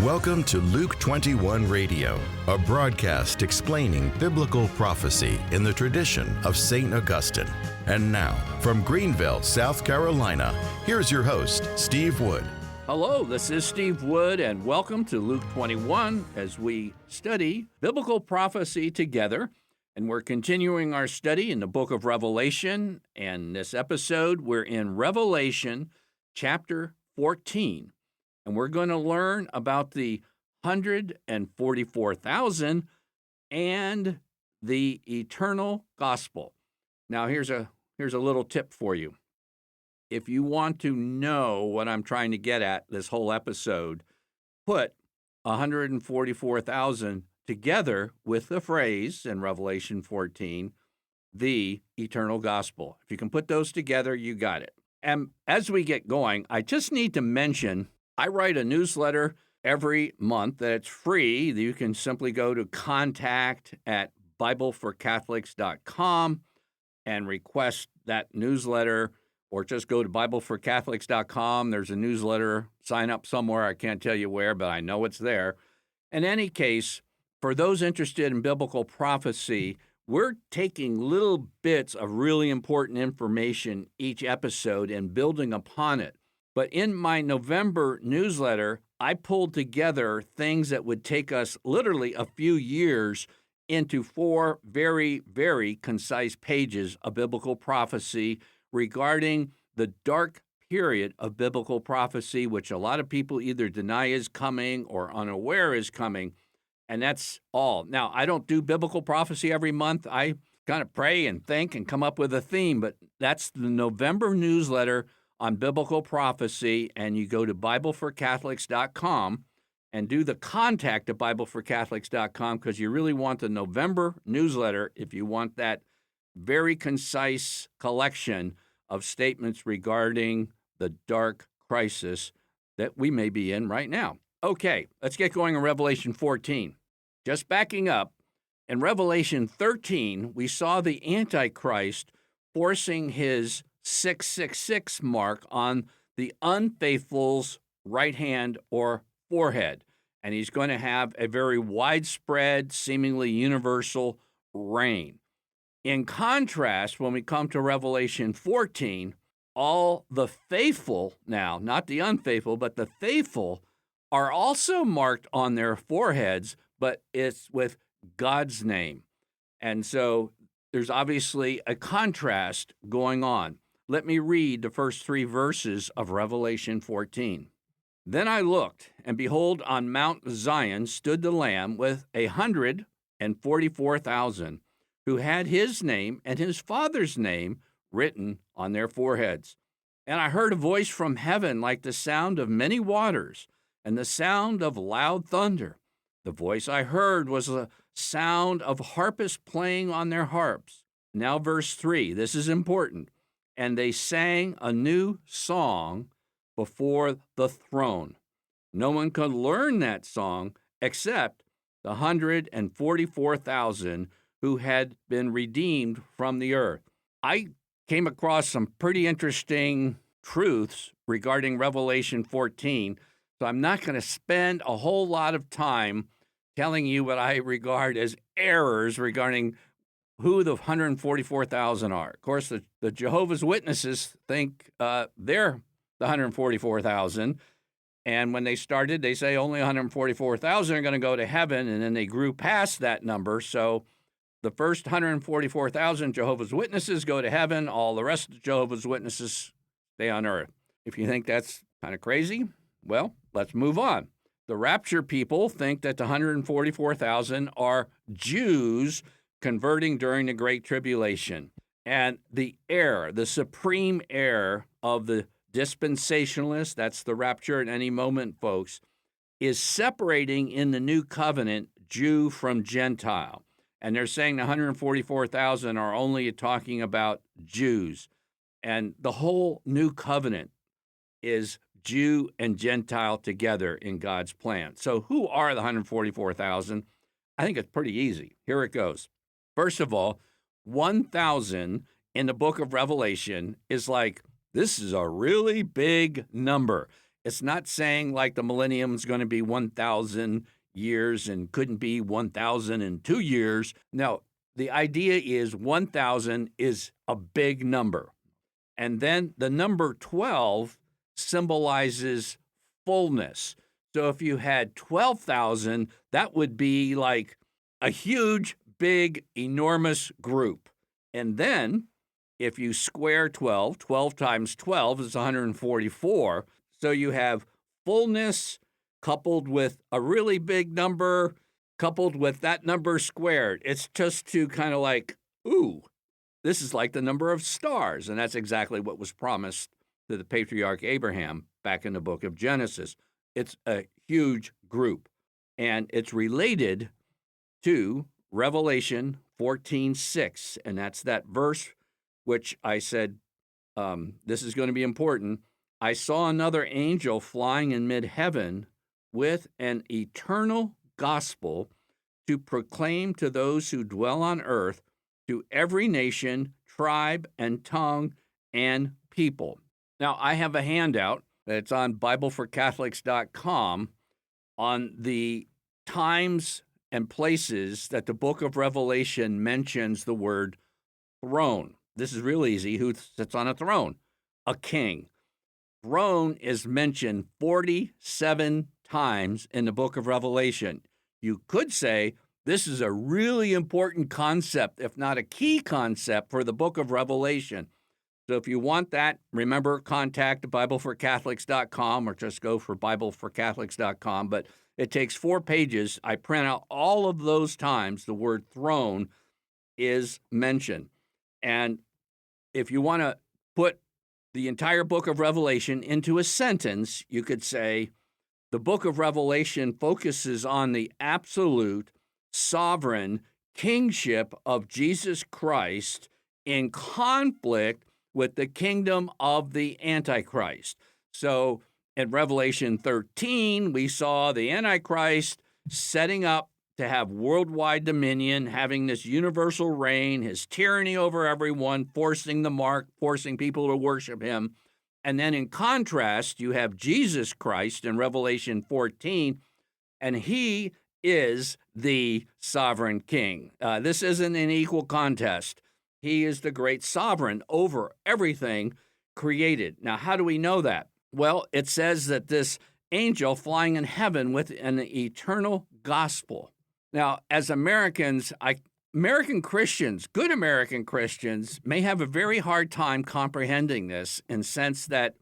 Welcome to Luke 21 Radio, a broadcast explaining biblical prophecy in the tradition of St. Augustine. And now, from Greenville, South Carolina, here's your host, Steve Wood. Hello, this is Steve Wood, and welcome to Luke 21 as we study biblical prophecy together. And we're continuing our study in the book of Revelation. And this episode, we're in Revelation chapter 14. And we're going to learn about the 144,000 and the eternal gospel. Now, here's a little tip for you. If you want to know what I'm trying to get at this whole episode, put 144,000 together with the phrase in Revelation 14, the eternal gospel. If you can put those together, you got it. And as we get going, I just need to mention I write a newsletter every month that's free. You can simply go to contact@BibleForCatholics.com and request that newsletter, or just go to BibleForCatholics.com. There's a newsletter sign up somewhere. I can't tell you where, but I know it's there. In any case, for those interested in biblical prophecy, we're taking little bits of really important information each episode and building upon it. But in my November newsletter, I pulled together things that would take us literally a few years into 4 very, very concise pages of biblical prophecy regarding the dark period of biblical prophecy, which a lot of people either deny is coming or unaware is coming. And that's all. Now, I don't do biblical prophecy every month. I kind of pray and think and come up with a theme, but that's the November newsletter on biblical prophecy, and you go to BibleForCatholics.com and do the contact at BibleForCatholics.com, because you really want the November newsletter if you want that very concise collection of statements regarding the dark crisis that we may be in right now. Okay, let's get going in Revelation 14. Just backing up, in Revelation 13, we saw the Antichrist forcing his 666 mark on the unfaithful's right hand or forehead. And he's going to have a very widespread, seemingly universal reign. In contrast, when we come to Revelation 14, all the faithful now, not the unfaithful, but the faithful, are also marked on their foreheads, but it's with God's name. And so there's obviously a contrast going on. Let me read the first 3 verses of Revelation 14. Then I looked, and behold, on Mount Zion stood the Lamb with 144,000, who had his name and his Father's name written on their foreheads. And I heard a voice from heaven like the sound of many waters, and the sound of loud thunder. The voice I heard was the sound of harpists playing on their harps. Now verse 3, this is important. And they sang a new song before the throne. No one could learn that song except the 144,000 who had been redeemed from the earth. I came across some pretty interesting truths regarding Revelation 14, so I'm not going to spend a whole lot of time telling you what I regard as errors regarding who the 144,000 are. Of course, the Jehovah's Witnesses think they're the 144,000. And when they started, they say only 144,000 are going to go to heaven, and then they grew past that number. So the first 144,000 Jehovah's Witnesses go to heaven. All the rest of the Jehovah's Witnesses stay on earth. If you think that's kind of crazy, well, let's move on. The rapture people think that the 144,000 are Jews converting during the Great Tribulation. And the error, the supreme error of the dispensationalists, that's the rapture at any moment, folks, is separating in the new covenant Jew from Gentile. And they're saying the 144,000 are only talking about Jews. And the whole new covenant is Jew and Gentile together in God's plan. So who are the 144,000? I think it's pretty easy. Here it goes. First of all, 1,000 in the book of Revelation is like, this is a really big number. It's not saying like the millennium is going to be 1,000 years and couldn't be 1,002 years. No, the idea is 1,000 is a big number. And then the number 12 symbolizes fullness. So if you had 12,000, that would be like a huge, big, enormous group. And then if you square 12, 12 times 12 is 144. So you have fullness coupled with a really big number, coupled with that number squared. It's just to kind of like, ooh, this is like the number of stars. And that's exactly what was promised to the patriarch Abraham back in the book of Genesis. It's a huge group. And it's related to Revelation 14:6. And that's that verse which I said, this is going to be important. I saw another angel flying in mid-heaven with an eternal gospel to proclaim to those who dwell on earth, to every nation, tribe, and tongue, and people. Now, I have a handout that's on BibleForCatholics.com on the times and places that the book of Revelation mentions the word throne. This is real easy. Who sits on a throne? A king. Throne is mentioned 47 times in the book of Revelation. You could say this is a really important concept, if not a key concept, for the book of Revelation. So if you want that, remember, contact BibleForCatholics.com or just go for BibleForCatholics.com. But it takes 4 pages. I print out all of those times the word throne is mentioned. And if you want to put the entire book of Revelation into a sentence, you could say the book of Revelation focuses on the absolute sovereign kingship of Jesus Christ in conflict with the kingdom of the Antichrist. So in Revelation 13, we saw the Antichrist setting up to have worldwide dominion, having this universal reign, his tyranny over everyone, forcing the mark, forcing people to worship him. And then in contrast, you have Jesus Christ in Revelation 14, and he is the sovereign king. This isn't an equal contest. He is the great sovereign over everything created. Now, how do we know that? Well, it says that this angel flying in heaven with an eternal gospel. Now, as Americans, American Christians, good American Christians, may have a very hard time comprehending this in the sense that,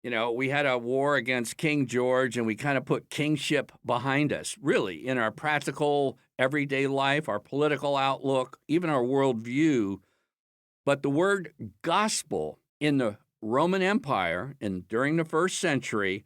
we had a war against King George and we kind of put kingship behind us, really, in our practical everyday life, our political outlook, even our worldview. But the word gospel in the Roman Empire and during the first century,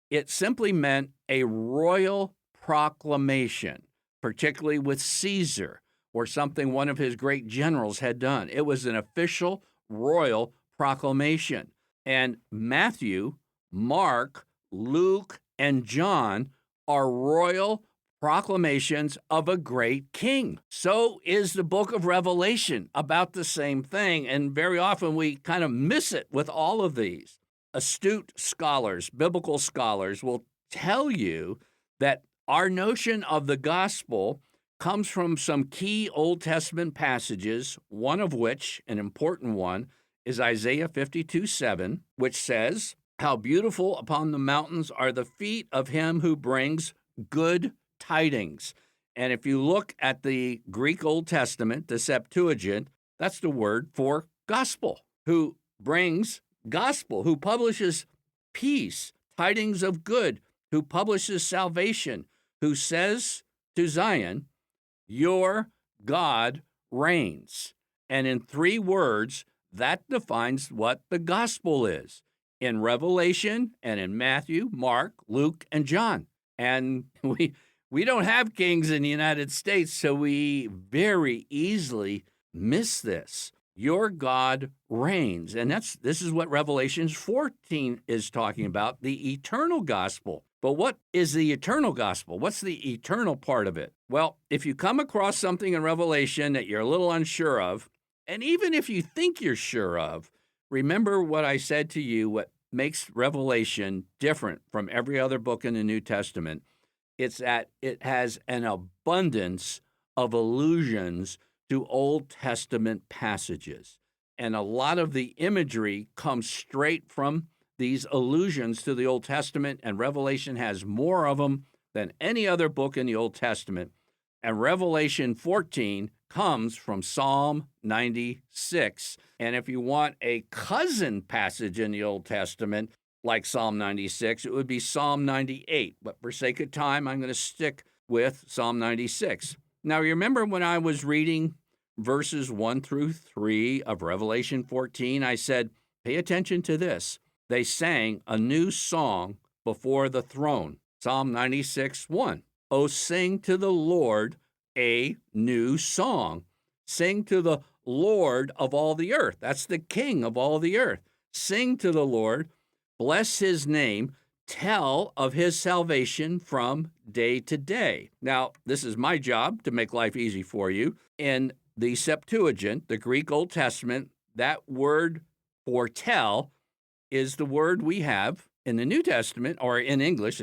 it simply meant a royal proclamation, particularly with Caesar or something one of his great generals had done. It was an official royal proclamation. And Matthew, Mark, Luke, and John are royal proclamations of a great king. So is the book of Revelation, about the same thing. And very often we kind of miss it with all of these. Astute scholars, biblical scholars, will tell you that our notion of the gospel comes from some key Old Testament passages, one of which, an important one, is Isaiah 52:7, which says, "How beautiful upon the mountains are the feet of him who brings good tidings." And if you look at the Greek Old Testament, the Septuagint, that's the word for gospel, who brings gospel, who publishes peace, tidings of good, who publishes salvation, who says to Zion, "Your God reigns." And in 3 words, that defines what the gospel is in Revelation and in Matthew, Mark, Luke, and John. And we don't have kings in the United States, so we very easily miss this. Your God reigns. And this is what Revelation 14 is talking about, the eternal gospel. But what is the eternal gospel? What's the eternal part of it? Well, if you come across something in Revelation that you're a little unsure of, and even if you think you're sure of, remember what I said to you, what makes Revelation different from every other book in the New Testament, it's that it has an abundance of allusions to Old Testament passages. And a lot of the imagery comes straight from these allusions to the Old Testament, and Revelation has more of them than any other book in the Old Testament. And Revelation 14 comes from Psalm 96. And if you want a cousin passage in the Old Testament, like Psalm 96, it would be Psalm 98. But for sake of time, I'm going to stick with Psalm 96. Now, you remember when I was reading verses 1 through 3 of Revelation 14, I said, pay attention to this. They sang a new song before the throne. Psalm 96, 1. Oh, sing to the Lord a new song. Sing to the Lord of all the earth. That's the King of all the earth. Sing to the Lord. Bless his name. Tell of his salvation from day to day. Now, this is my job to make life easy for you. In the Septuagint, the Greek Old Testament, that word foretell is the word we have in the New Testament, or in English,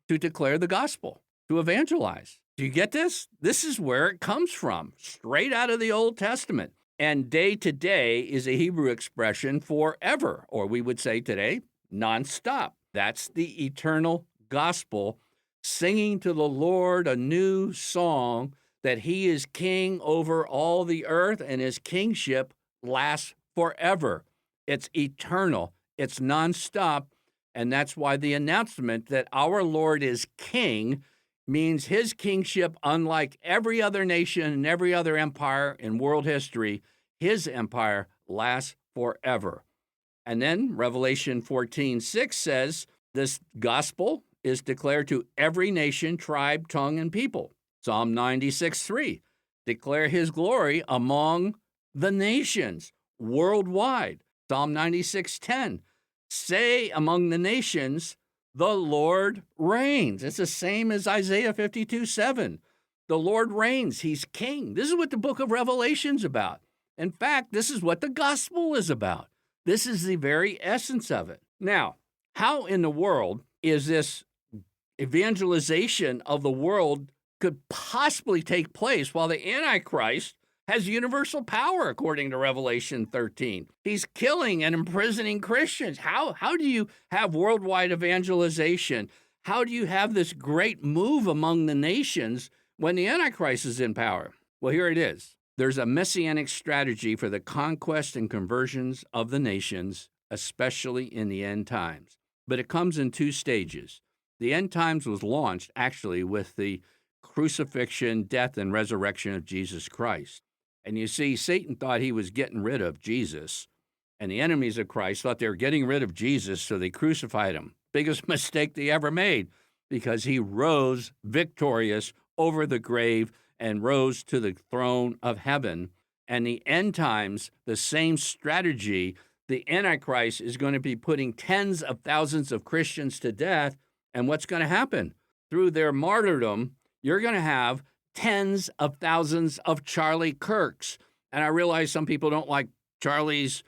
to declare the gospel, to evangelize. Do you get this? This is where it comes from, straight out of the Old Testament. And day to day is a Hebrew expression for ever, or we would say today, nonstop. That's the eternal gospel, singing to the Lord a new song that he is king over all the earth and his kingship lasts forever. It's eternal. It's nonstop. And that's why the announcement that our Lord is king means his kingship, unlike every other nation and every other empire in world history, his empire lasts forever. And then Revelation 14:6 says this gospel is declared to every nation, tribe, tongue, and people. Psalm 96:3, declare his glory among the nations worldwide. Psalm 96:10, say among the nations, the Lord reigns. It's the same as Isaiah 52:7. The Lord reigns. He's king. This is what the book of Revelation's about. In fact, this is what the gospel is about. This is the very essence of it. Now, how in the world is this evangelization of the world could possibly take place while the Antichrist has universal power, according to Revelation 13? He's killing and imprisoning Christians. How do you have worldwide evangelization? How do you have this great move among the nations when the Antichrist is in power? Well, here it is. There's a messianic strategy for the conquest and conversions of the nations, especially in the end times. But it comes in two stages. The end times was launched actually with the crucifixion, death, and resurrection of Jesus Christ. And you see, Satan thought he was getting rid of Jesus, and the enemies of Christ thought they were getting rid of Jesus, so they crucified him. Biggest mistake they ever made, because he rose victorious over the grave and rose to the throne of heaven. And the end times, the same strategy. The Antichrist is going to be putting tens of thousands of Christians to death. And what's going to happen? Through their martyrdom, you're going to have tens of thousands of Charlie Kirks. And I realize some people don't like Charlie's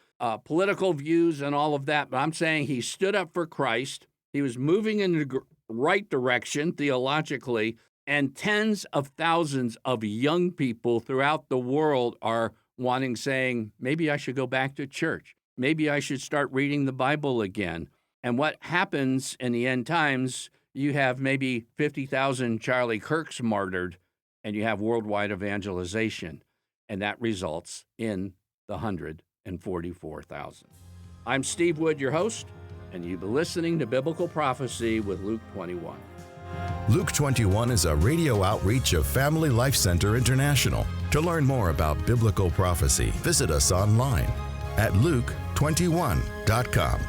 political views and all of that, but I'm saying he stood up for Christ. He was moving in the right direction theologically, and tens of thousands of young people throughout the world are saying, maybe I should go back to church. Maybe I should start reading the Bible again. And what happens in the end times, you have maybe 50,000 Charlie Kirks martyred, and you have worldwide evangelization. And that results in the 144,000. I'm Steve Wood, your host, and you've been listening to Biblical Prophecy with Luke 21. Luke 21 is a radio outreach of Family Life Center International. To learn more about biblical prophecy, visit us online at luke21.com.